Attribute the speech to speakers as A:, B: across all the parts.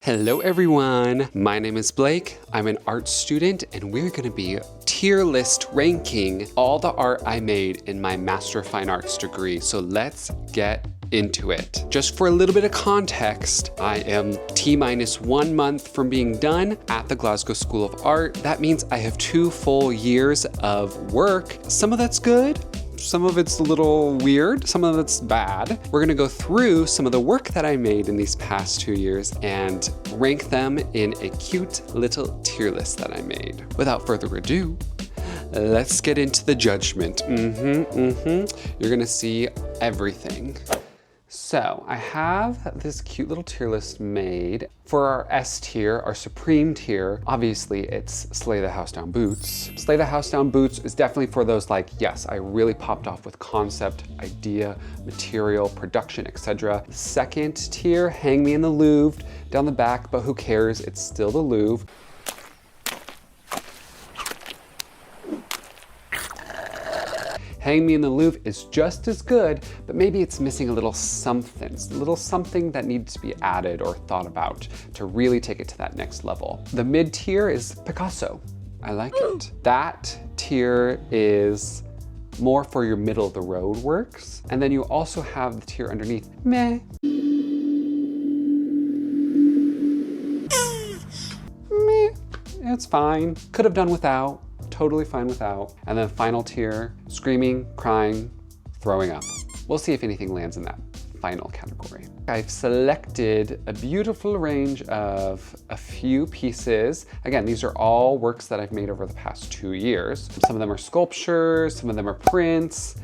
A: Hello everyone, my name is Blake. I'm an art student and we're gonna be tier list ranking all the art I made in my Master of Fine Arts degree. So let's get into it. Just for a little bit of context, I am T-minus 1 month from being done at the Glasgow School of Art. That means I have 2 full years of work. Some of that's good. Some of it's a little weird, some of it's bad. We're gonna go through some of the work that I made in these past 2 years and rank them in a cute little tier list that I made. Without further ado, let's get into the judgment. You're gonna see everything. So I have this cute little tier list made. For our S tier, our supreme tier, obviously it's Slay the House Down Boots. Slay the House Down Boots is definitely for those like, yes, I really popped off with concept, idea, material, production, etc. Second tier, Hang Me in the Louvre, down the back, but who cares, it's still the Louvre. Hang Me in the Louvre is just as good, but maybe it's missing a little something that needs to be added or thought about to really take it to that next level. The mid tier is Picasso. I like it. That tier is more for your middle of the road works. And then you also have the tier underneath, meh. Meh, it's fine. Could have done without. Totally fine without. And then final tier, screaming, crying, throwing up. We'll see if anything lands in that final category. I've selected a beautiful range of a few pieces. Again, these are all works that I've made over the past 2 years. Some of them are sculptures, some of them are prints,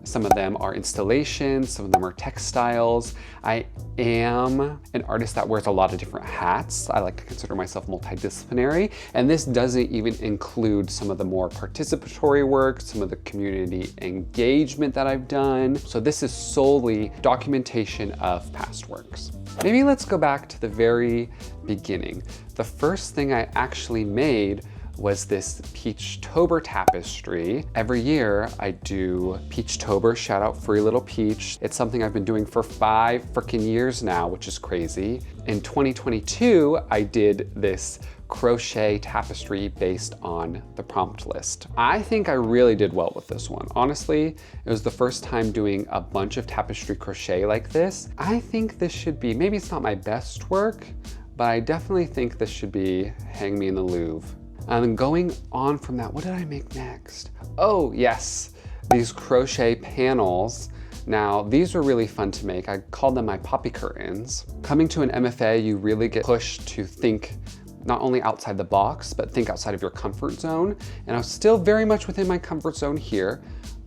A: some of them are installations, some of them are textiles. I am an artist that wears a lot of different hats. I like to consider myself multidisciplinary, and this doesn't even include some of the more participatory work, some of the community engagement that I've done. So this is solely documentation of past works. Maybe let's go back to the very beginning. The first thing I actually made was this Peachtober tapestry. Every year I do Peachtober, shout out Free Little Peach. It's something I've been doing for 5 freaking years now, which is crazy. In 2022, I did this crochet tapestry based on the prompt list. I think I really did well with this one. Honestly, it was the first time doing a bunch of tapestry crochet like this. I think this should be, maybe it's not my best work, but I definitely think this should be Hang Me in the Louvre. And then going on from that, what did I make next? Oh yes, these crochet panels. Now, these were really fun to make. I called them my poppy curtains. Coming to an MFA, you really get pushed to think not only outside the box, but think outside of your comfort zone. And I was still very much within my comfort zone here,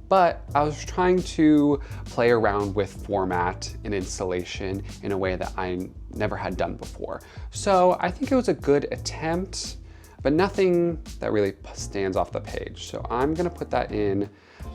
A: but I was trying to play around with format and installation in a way that I never had done before. So I think it was a good attempt, but nothing that really stands off the page. So I'm gonna put that in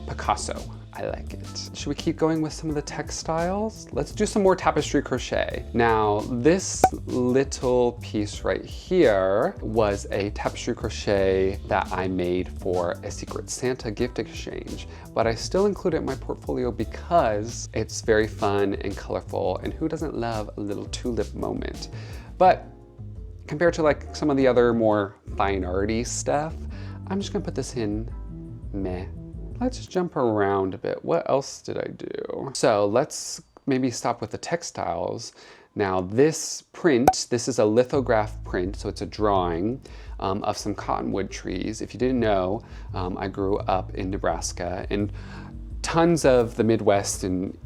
A: Picasso. I like it. Should we keep going with some of the textiles? Let's do some more tapestry crochet. Now, this little piece right here was a tapestry crochet that I made for a Secret Santa gift exchange, but I still include it in my portfolio because it's very fun and colorful, and who doesn't love a little tulip moment? But compared to like some of the other more fine arty stuff, I'm just gonna put this in meh. Let's jump around a bit. What else did I do? So let's maybe stop with the textiles. Now this print, this is a lithograph print, so it's a drawing of some cottonwood trees. If you didn't know, I grew up in Nebraska, and tons of the Midwest and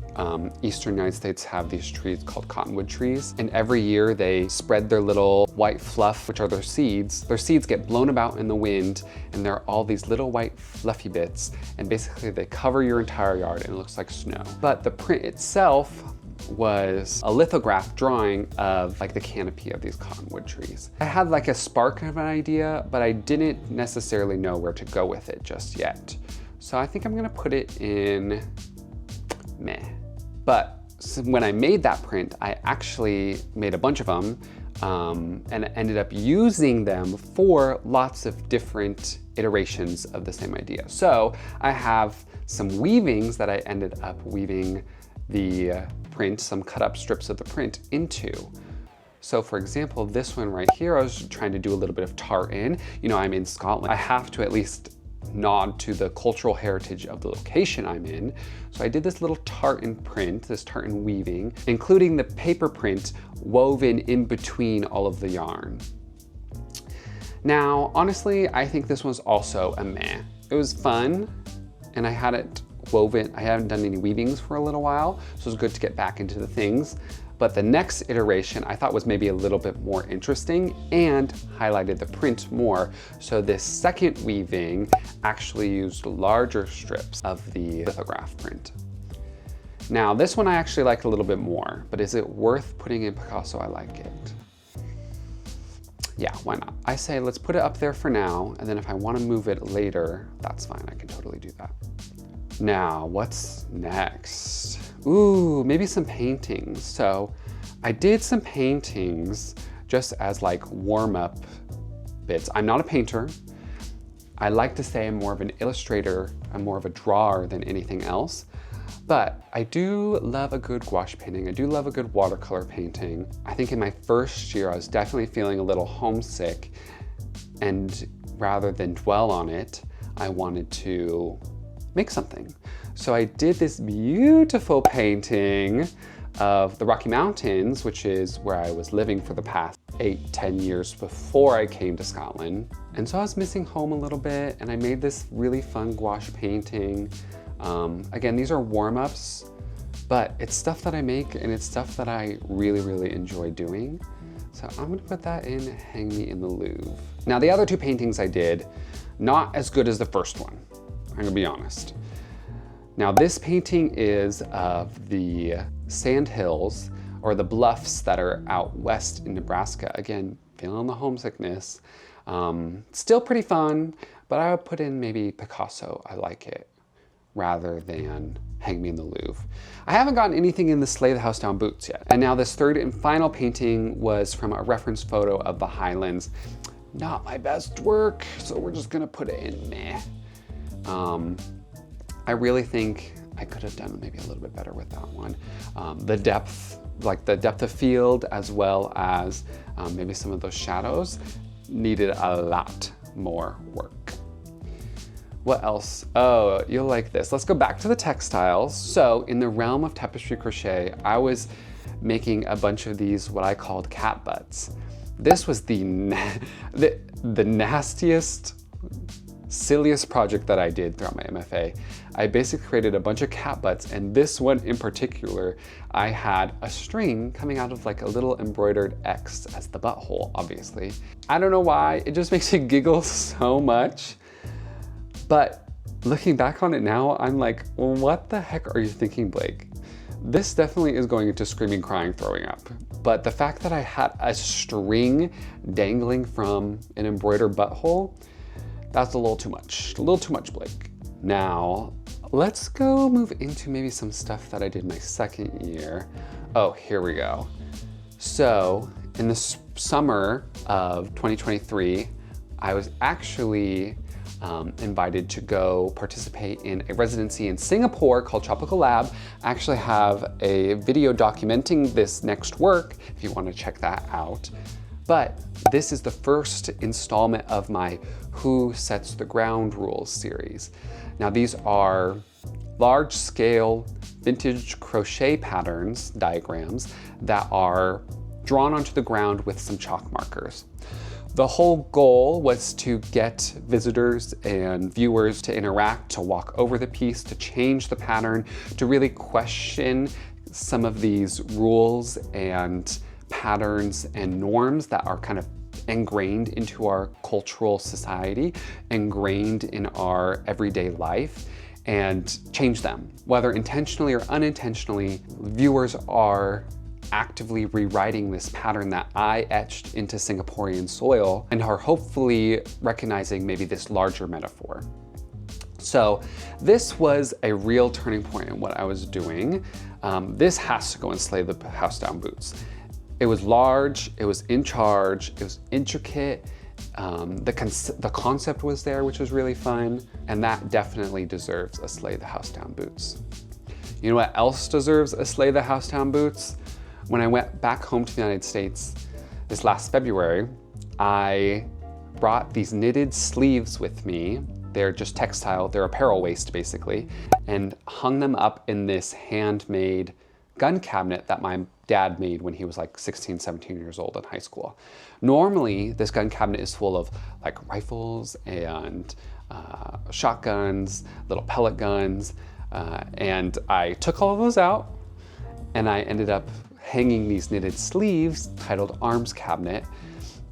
A: Eastern United States have these trees called cottonwood trees. And every year they spread their little white fluff, which are their seeds. Their seeds get blown about in the wind, and they're all these little white fluffy bits. And basically they cover your entire yard and it looks like snow. But the print itself was a lithograph drawing of like the canopy of these cottonwood trees. I had like a spark of an idea, but I didn't necessarily know where to go with it just yet. So I think I'm gonna put it in meh. But when I made that print, I actually made a bunch of them and ended up using them for lots of different iterations of the same idea. So I have some weavings that I ended up weaving the print, some cut up strips of the print into. So for example, this one right here, I was trying to do a little bit of tartan. You know, I'm in Scotland. I have to at least nod to the cultural heritage of the location I'm in. So I did this little tartan print, this tartan weaving, including the paper print woven in between all of the yarn. Now, honestly, I think this one's also a meh. It was fun, and I had it woven. I haven't done any weavings for a little while, so it was good to get back into the things. But the next iteration I thought was maybe a little bit more interesting and highlighted the print more. So this second weaving actually used larger strips of the lithograph print. Now this one I actually liked a little bit more, but is it worth putting in Picasso? I like it. Yeah, why not? I say let's put it up there for now, and then if I want to move it later, that's fine, I can totally do that. Now, what's next? Ooh, maybe some paintings. So I did some paintings just as like warm-up bits. I'm not a painter. I like to say I'm more of an illustrator. I'm more of a drawer than anything else. But I do love a good gouache painting. I do love a good watercolor painting. I think in my first year, I was definitely feeling a little homesick. And rather than dwell on it, I wanted to make something. So I did this beautiful painting of the Rocky Mountains, which is where I was living for the past 8-10 years before I came to Scotland. And so I was missing home a little bit, and I made this really fun gouache painting. Again, these are warm-ups, but it's stuff that I make and it's stuff that I really, really enjoy doing. So I'm gonna put that in Hang Me in the Louvre. Now the other two paintings I did, not as good as the first one, I'm gonna be honest. Now this painting is of the sand hills or the bluffs that are out west in Nebraska. Again, feeling the homesickness. Still pretty fun, but I would put in maybe Picasso, I like it, rather than Hang Me in the Louvre. I haven't gotten anything in the Slay the House Down boots yet. And now this third and final painting was from a reference photo of the Highlands. Not my best work, so we're just gonna put it in meh. I really think I could have done maybe a little bit better with that one. The depth, like the depth of field, as well as maybe some of those shadows, needed a lot more work. What else? Oh, you'll like this. Let's go back to the textiles. So in the realm of tapestry crochet, I was making a bunch of these, what I called cat butts. This was the nastiest, silliest project that I did throughout my MFA. I basically created a bunch of cat butts, and this one in particular, I had a string coming out of like a little embroidered X as the butthole, obviously. I don't know why, it just makes me giggle so much. But looking back on it now, I'm like, what the heck are you thinking, Blake? This definitely is going into screaming, crying, throwing up. But the fact that I had a string dangling from an embroidered butthole, that's a little too much, Blake. Now, let's go move into maybe some stuff that I did my second year. Oh, here we go. So in the summer of 2023, I was actually invited to go participate in a residency in Singapore called Tropical Lab. I actually have a video documenting this next work if you want to check that out. But this is the first installment of my Who Sets the Ground Rules series. Now these are large scale vintage crochet patterns, diagrams, that are drawn onto the ground with some chalk markers. The whole goal was to get visitors and viewers to interact, to walk over the piece, to change the pattern, to really question some of these rules and patterns and norms that are kind of ingrained into our cultural society, ingrained in our everyday life, and change them. Whether intentionally or unintentionally, viewers are actively rewriting this pattern that I etched into Singaporean soil and are hopefully recognizing maybe this larger metaphor. So this was a real turning point in what I was doing. This has to go and Slay the House Down boots. It was large, it was in charge, it was intricate, the concept was there, which was really fun, and that definitely deserves a Slay the House Down boots. You know what else deserves a Slay the House Down boots? When I went back home to the United States, this last February, I brought these knitted sleeves with me. They're just textile, they're apparel waste basically, and hung them up in this handmade gun cabinet that my dad made when he was like 16, 17 years old in high school. Normally, this gun cabinet is full of like rifles and shotguns, little pellet guns, and I took all of those out and I ended up hanging these knitted sleeves titled Arms Cabinet.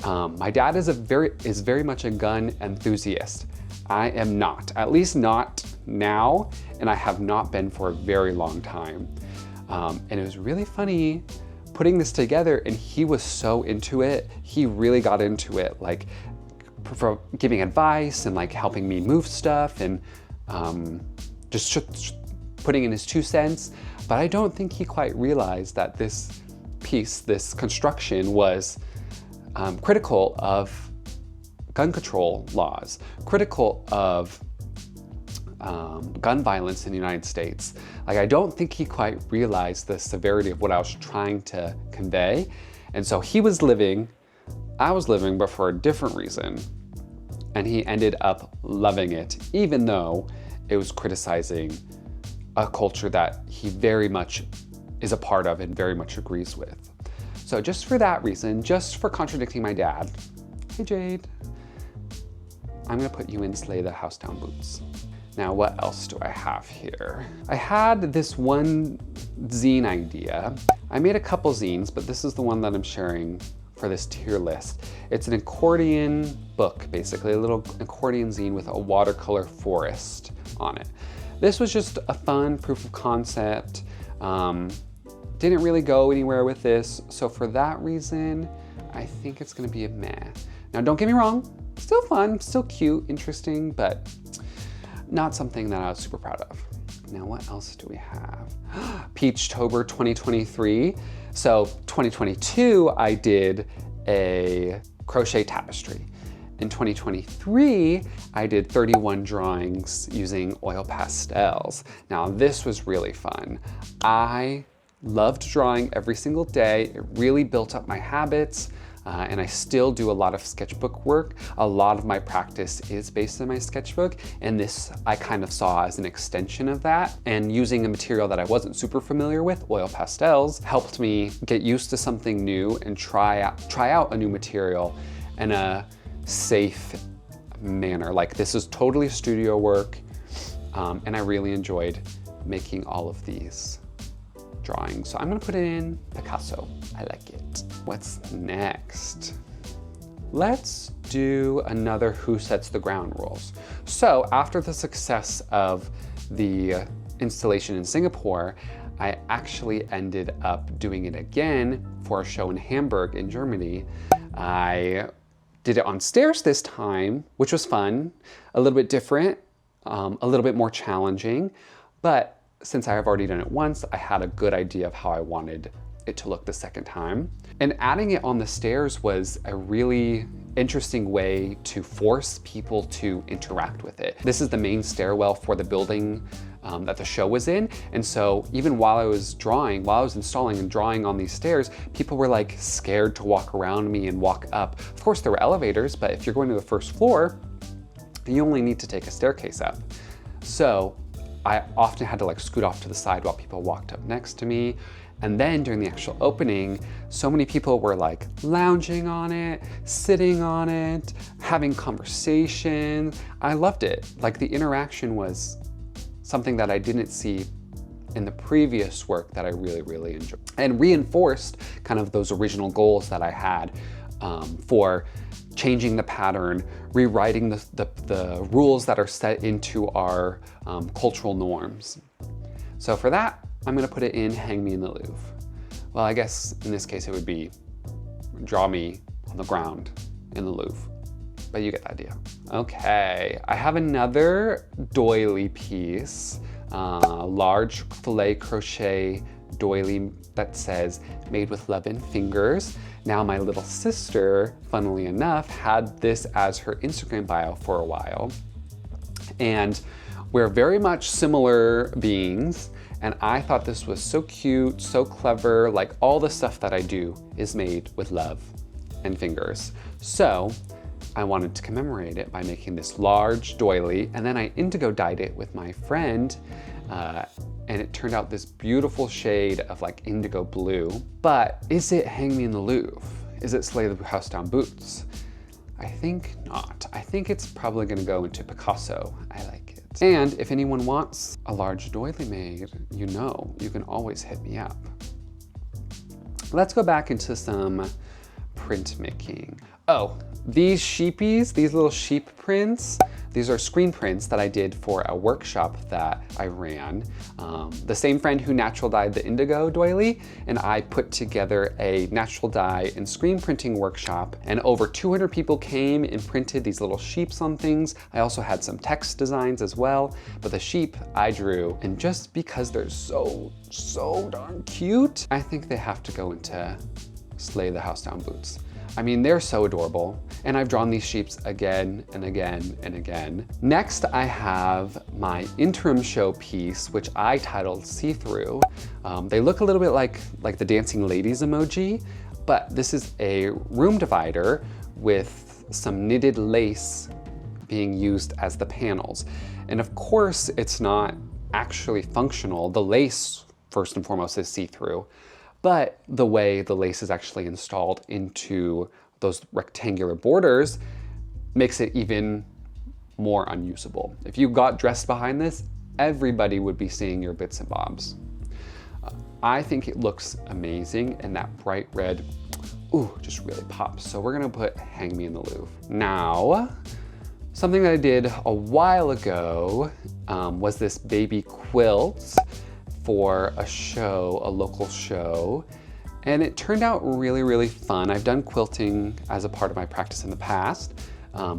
A: My dad is very much a gun enthusiast. I am not, at least not now, and I have not been for a very long time. And it was really funny putting this together, and he was so into it. He really got into it, like for giving advice and like helping me move stuff and just putting in his 2 cents. But I don't think he quite realized that this piece, this construction was critical of gun control laws, critical of gun violence in the United States. Like, I don't think he quite realized the severity of what I was trying to convey. And so he was living, I was living, but for a different reason. And he ended up loving it, even though it was criticizing a culture that he very much is a part of and very much agrees with. So just for that reason, just for contradicting my dad, hey Jade, I'm gonna put you in Slay the House Down Boots. Now, what else do I have here? I had this one zine idea. I made a couple zines, but this is the one that I'm sharing for this tier list. It's an accordion book, basically, a little accordion zine with a watercolor forest on it. This was just a fun proof of concept. Didn't really go anywhere with this, so for that reason, I think it's gonna be a meh. Now, don't get me wrong, still fun, still cute, interesting, but not something that I was super proud of. Now, what else do we have? Peachtober 2023. So 2022, I did a crochet tapestry. In 2023, I did 31 drawings using oil pastels. Now, this was really fun. I loved drawing every single day. It really built up my habits. And I still do a lot of sketchbook work. A lot of my practice is based on my sketchbook, and this I kind of saw as an extension of that. And using a material that I wasn't super familiar with, oil pastels, helped me get used to something new and try out a new material in a safe manner. Like, this is totally studio work, and I really enjoyed making all of these drawings. So I'm gonna put it in Picasso. I like it. What's next? Let's do another Who Sets the Ground rules. So after the success of the installation in Singapore, I actually ended up doing it again for a show in Hamburg in Germany. I did it on stairs this time, which was fun, a little bit different, a little bit more challenging, but since I have already done it once, I had a good idea of how I wanted it to look the second time. And adding it on the stairs was a really interesting way to force people to interact with it. This is the main stairwell for the building that the show was in. And so even while I was installing and drawing on these stairs, people were like scared to walk around me and walk up. Of course, there were elevators, but if you're going to the first floor, you only need to take a staircase up. So I often had to like scoot off to the side while people walked up next to me. And then during the actual opening, so many people were like lounging on it, sitting on it, having conversation. I loved it. Like, the interaction was something that I didn't see in the previous work that I really, really enjoyed, and reinforced kind of those original goals that I had for changing the pattern, rewriting the rules that are set into our cultural norms. So for that, I'm gonna put it in Hang Me in the Louvre. Well, I guess in this case it would be Draw Me on the Ground in the Louvre, but you get the idea. Okay, I have another doily piece, large filet crochet doily that says "Made with Love and Fingers." Now, my little sister, funnily enough, had this as her Instagram bio for a while, and we're very much similar beings. And I thought this was so cute, so clever, like all the stuff that I do is made with love and fingers. So I wanted to commemorate it by making this large doily, and then I indigo dyed it with my friend, and it turned out this beautiful shade of like indigo blue. But is it Hang Me in the Louvre? Is it Slay the House Down Boots? I think not. I think it's probably gonna go into Picasso. I like it. And if anyone wants a large doily made, you know, you can always hit me up. Let's go back into some printmaking. Oh, these sheepies, these little sheep prints, these are screen prints that I did for a workshop that I ran. The same friend who natural dyed the indigo doily, and I put together a natural dye and screen printing workshop, and over 200 people came and printed these little sheeps on things. I also had some text designs as well, but the sheep I drew, and just because they're so darn cute, I think they have to go into Slay the House Down Boots. I mean, they're so adorable. And I've drawn these sheeps again and again and again. Next, I have my interim show piece, which I titled See-Through. They look a little bit like the dancing ladies emoji, but this is a room divider with some knitted lace being used as the panels. And of course, it's not actually functional. The lace, first and foremost, is see-through. But the way the lace is actually installed into those rectangular borders makes it even more unusable. If you got dressed behind this, everybody would be seeing your bits and bobs. I think it looks amazing, and that bright red, ooh, just really pops. So we're gonna put Hang Me in the Louvre. Now, something that I did a while ago was this baby quilt for a show, a local show, and it turned out really fun. I've done quilting as a part of my practice in the past.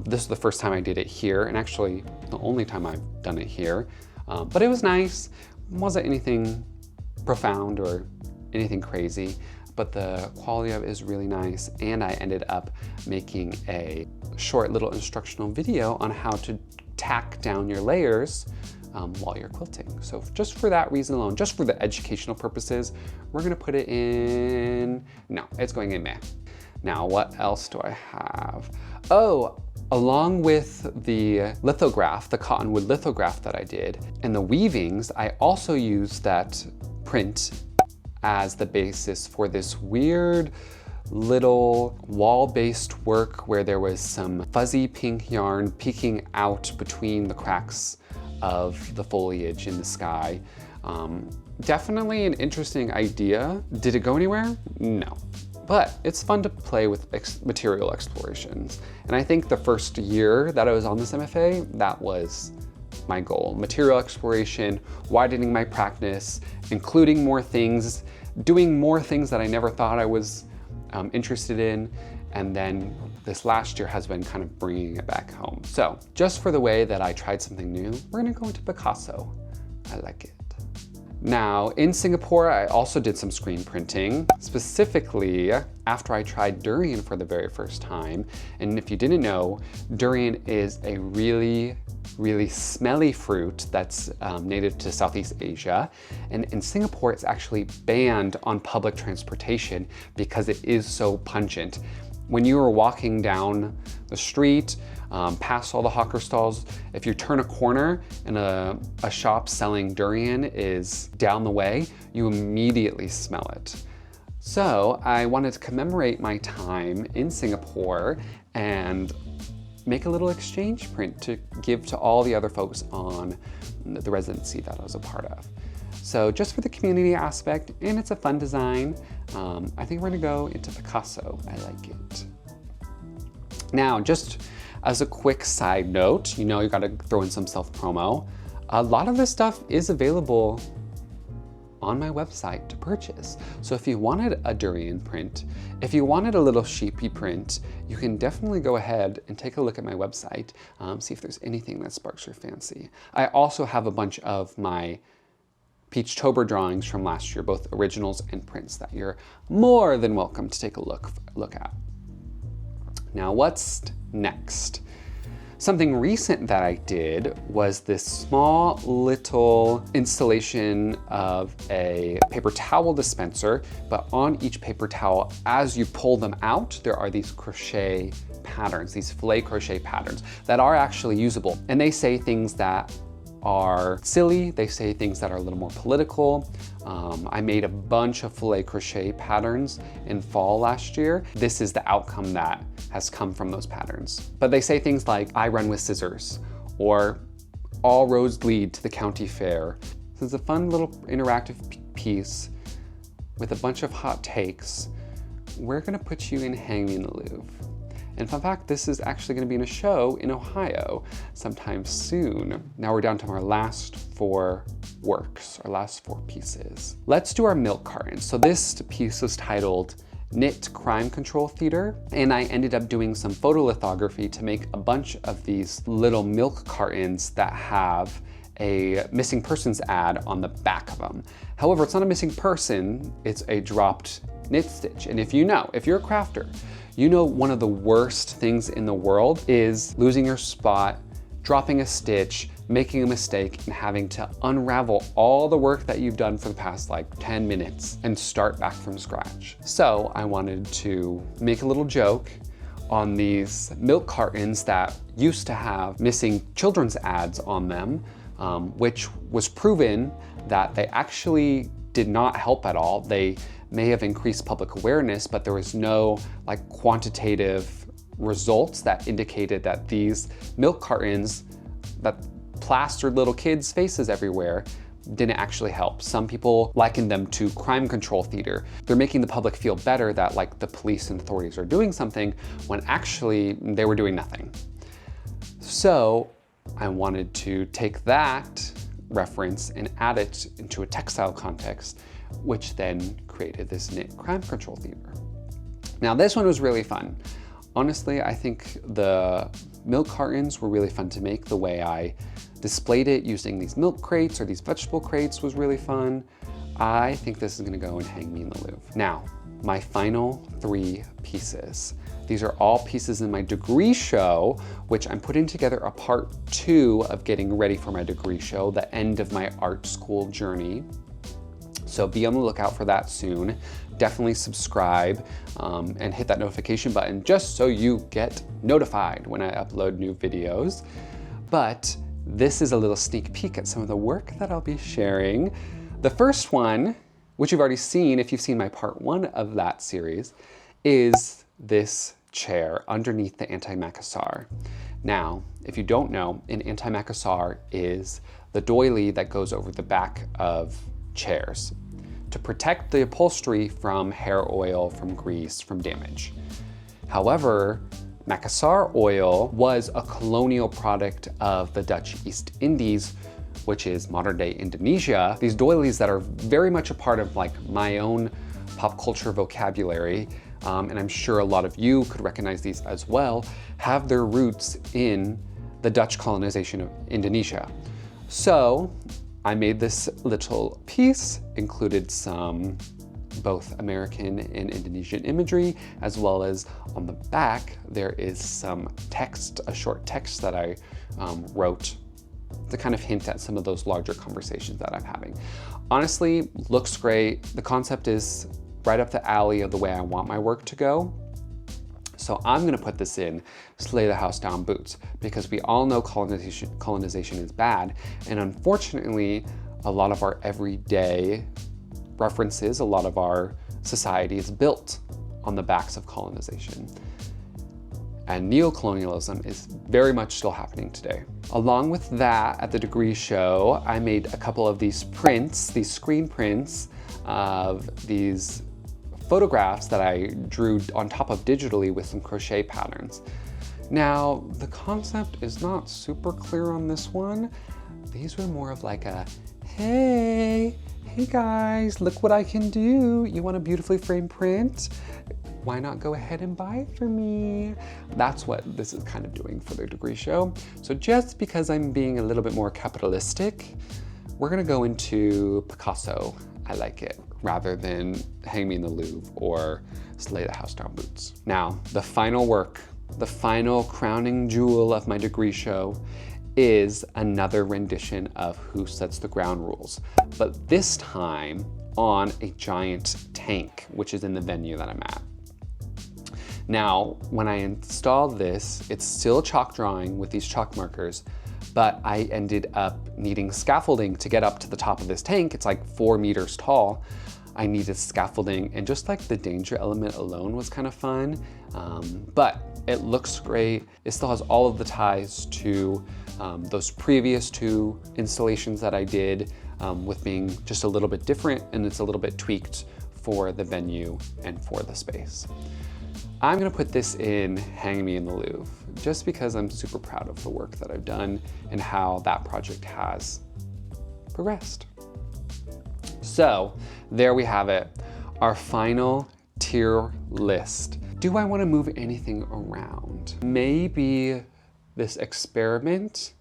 A: This is the first time I did it here, and actually the only time I've done it here, but it was nice. It wasn't anything profound or anything crazy, but the quality of it is really nice, and I ended up making a short little instructional video on how to tack down your layers while you're quilting. So just for that reason alone, just for the educational purposes, we're gonna put it in, no, it's going in May. Now, what else do I have? Oh, along with the lithograph, the cottonwood lithograph that I did, and the weavings, I also used that print as the basis for this weird little wall-based work where there was some fuzzy pink yarn peeking out between the cracks of the foliage in the sky. Definitely an interesting idea. Did it go anywhere? No. But it's fun to play with material explorations. And I think the first year that I was on this MFA, that was my goal. Material exploration, widening my practice, including more things, doing more things that I never thought I was interested in. And then this last year has been kind of bringing it back home. So just for the way that I tried something new, we're gonna go into Picasso. I like it. Now, in Singapore, I also did some screen printing, specifically after I tried durian for the very first time. And if you didn't know, durian is a really smelly fruit that's native to Southeast Asia. And in Singapore, it's actually banned on public transportation because it is so pungent. When you are walking down the street, past all the hawker stalls, if you turn a corner and a shop selling durian is down the way, you immediately smell it. So I wanted to commemorate my time in Singapore and make a little exchange print to give to all the other folks on the residency that I was a part of. So just for the community aspect, and it's a fun design, I think we're gonna go into Picasso. I like it. Now, just as a quick side note, you know you gotta throw in some self-promo. A lot of this stuff is available on my website to purchase. So if you wanted a durian print, if you wanted a little sheepy print, you can definitely go ahead and take a look at my website, see if there's anything that sparks your fancy. I also have a bunch of my Peachtober drawings from last year, both originals and prints that you're more than welcome to take a look at. Now, what's next? Something recent that I did was this small little installation of a paper towel dispenser, but on each paper towel, as you pull them out, there are these crochet patterns, these filet crochet patterns that are actually usable. And they say things that are silly, they say things that are a little more political. I made a bunch of filet crochet patterns in fall last year. This is the outcome that has come from those patterns. But they say things like, I run with scissors, or all roads lead to the county fair. So it's a fun little interactive piece with a bunch of hot takes. We're gonna put you in Hang Me in the Louvre. And fun fact, this is actually gonna be in a show in Ohio sometime soon. Now we're down to our last 4 works, our last 4 pieces. Let's do our milk carton. So this piece was titled Knit Crime Control Theater, and I ended up doing some photolithography to make a bunch of these little milk cartons that have a missing persons ad on the back of them. However, it's not a missing person, it's a dropped knit stitch. And if you're a crafter, you know one of the worst things in the world is losing your spot, dropping a stitch, making a mistake, and having to unravel all the work that you've done for the past like 10 minutes and start back from scratch. So I wanted to make a little joke on these milk cartons that used to have missing children's ads on them, which was proven that they actually did not help at all. They may have increased public awareness, but there was no like quantitative results that indicated that these milk cartons that plastered little kids' faces everywhere didn't actually help. Some people likened them to crime control theater. They're making the public feel better that like the police and authorities are doing something when actually they were doing nothing. So I wanted to take that reference and add it into a textile context, which then created this knit crime control theater. Now this one was really fun. Honestly, I think the milk cartons were really fun to make. The way I displayed it using these milk crates or these vegetable crates was really fun. I think this is gonna go and Hang Me in the Louvre. Now, my final 3 pieces. These are all pieces in my degree show, which I'm putting together a part 2 of getting ready for my degree show, the end of my art school journey. So be on the lookout for that soon. Definitely subscribe and hit that notification button just so you get notified when I upload new videos. But this is a little sneak peek at some of the work that I'll be sharing. The first one, which you've already seen if you've seen my part 1 of that series, is this chair underneath the antimacassar. Now, if you don't know, an antimacassar is the doily that goes over the back of chairs to protect the upholstery from hair oil, from grease, from damage. However, macassar oil was a colonial product of the Dutch East Indies, which is modern day Indonesia. These doilies that are very much a part of like my own pop culture vocabulary, and I'm sure a lot of you could recognize these as well, have their roots in the Dutch colonization of Indonesia. So I made this little piece, included some both American and Indonesian imagery, as well as on the back, there is some text, a short text that I wrote to kind of hint at some of those larger conversations that I'm having. Honestly, looks great. The concept is right up the alley of the way I want my work to go. So I'm gonna put this in Slay the House Down Boots, because we all know colonization is bad. And unfortunately, a lot of our everyday references, a lot of our society is built on the backs of colonization. And neocolonialism is very much still happening today. Along with that, at the degree show, I made a couple of these prints, these screen prints of these photographs that I drew on top of digitally with some crochet patterns. Now, the concept is not super clear on this one. These were more of like a, hey guys, look what I can do. You want a beautifully framed print? Why not go ahead and buy it for me? That's what this is kind of doing for the degree show. So just because I'm being a little bit more capitalistic, we're gonna go into Picasso, I like it, rather than Hang Me in the Louvre or Slay the House Down Boots. Now, the final work the final crowning jewel of my degree show is another rendition of Who Sets the Ground Rules, but this time on a giant tank, which is in the venue that I'm at. Now, when I installed this, it's still chalk drawing with these chalk markers, but I ended up needing scaffolding to get up to the top of this tank. It's like 4 meters tall. I needed scaffolding, and just like the danger element alone was kind of fun, but it looks great. It still has all of the ties to those previous 2 installations that I did, with being just a little bit different, and it's a little bit tweaked for the venue and for the space. I'm gonna put this in Hang Me in the Louvre, just because I'm super proud of the work that I've done and how that project has progressed. So there we have it, our final tier list. Do I want to move anything around? Maybe this experiment,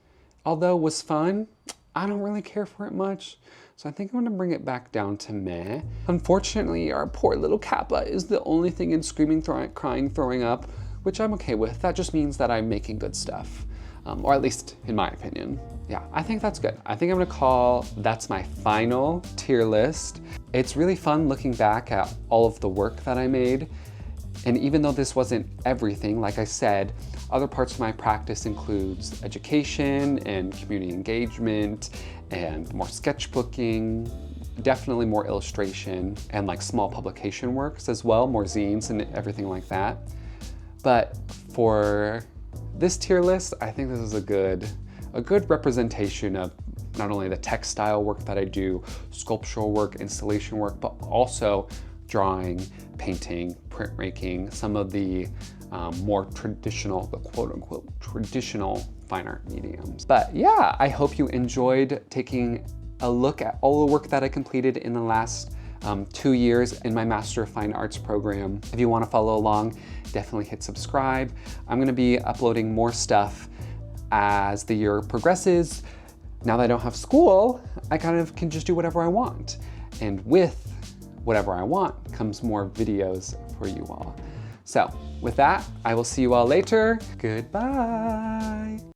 A: although was fun, I don't really care for it much. So I think I'm gonna bring it back down to meh. Unfortunately, our poor little Kappa is the only thing in screaming, crying, throwing up, which I'm okay with. That just means that I'm making good stuff, or at least in my opinion. Yeah, I think that's good. I think I'm gonna call that's my final tier list. It's really fun looking back at all of the work that I made. And even though this wasn't everything, like I said, other parts of my practice includes education and community engagement and more sketchbooking, definitely more illustration and like small publication works as well, more zines and everything like that. But for this tier list, I think this is a good representation of not only the textile work that I do, sculptural work, installation work, but also drawing, painting, printmaking, some of the more traditional, the quote unquote, traditional fine art mediums. But yeah, I hope you enjoyed taking a look at all the work that I completed in the last 2 years in my Master of Fine Arts program. If you want to follow along, definitely hit subscribe. I'm gonna be uploading more stuff as the year progresses. Now that I don't have school, I kind of can just do whatever I want. And with whatever I want comes more videos for you all. So with that, I will see you all later. Goodbye.